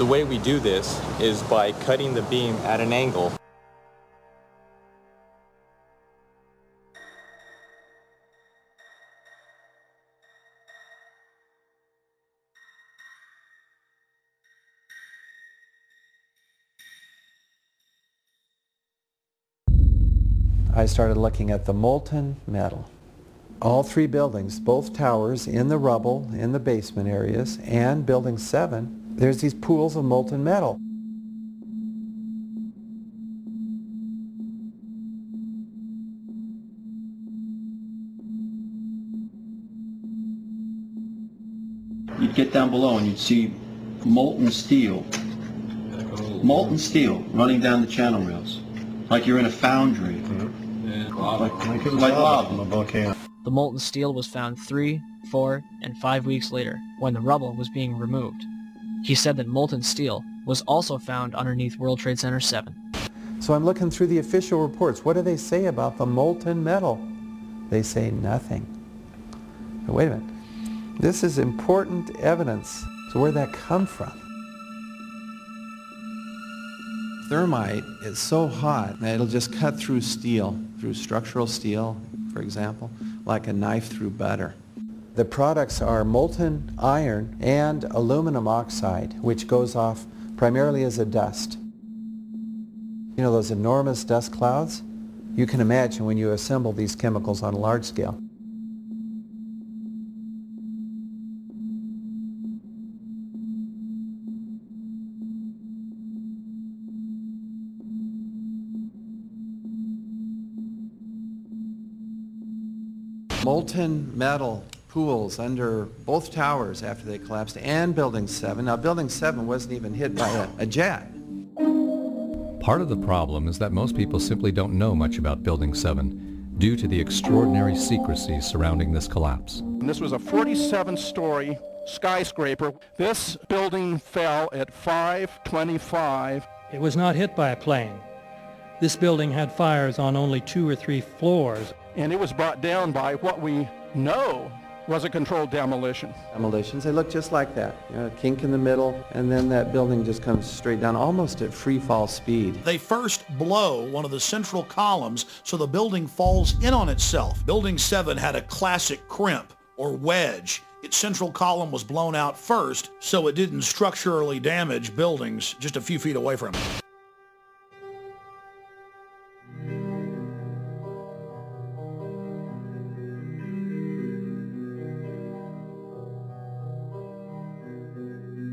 The way we do this is by cutting the beam at an angle. I started looking at the molten metal. All three buildings, both towers in the rubble, in the basement areas, and Building 7, there's these pools of molten metal. You'd get down below and you'd see molten steel running down the channel rails, like you're in a foundry. Like lava from a volcano. The molten steel was found 3, 4, and 5 weeks later, when the rubble was being removed. He said that molten steel was also found underneath World Trade Center 7. So I'm looking through the official reports. What do they say about the molten metal? They say nothing. But wait a minute. This is important evidence. So where did that come from? Thermite is so hot that it'll just cut through steel, through structural steel, for example, like a knife through butter. The products are molten iron and aluminum oxide, which goes off primarily as a dust. You know those enormous dust clouds? You can imagine when you assemble these chemicals on a large scale. Molten metal pools under both towers after they collapsed and Building 7. Now Building 7 wasn't even hit by a jet. Part of the problem is that most people simply don't know much about Building 7 due to the extraordinary secrecy surrounding this collapse. And this was a 47-story skyscraper. This building fell at 5:25. It was not hit by a plane. This building had fires on only 2 or 3 floors. And it was brought down by what we know was a controlled demolition. Demolitions, they look just like that. You know, a kink in the middle, and then that building just comes straight down, almost at free fall speed. They first blow one of the central columns so the building falls in on itself. Building 7 had a classic crimp or wedge. Its central column was blown out first, so it didn't structurally damage buildings just a few feet away from it.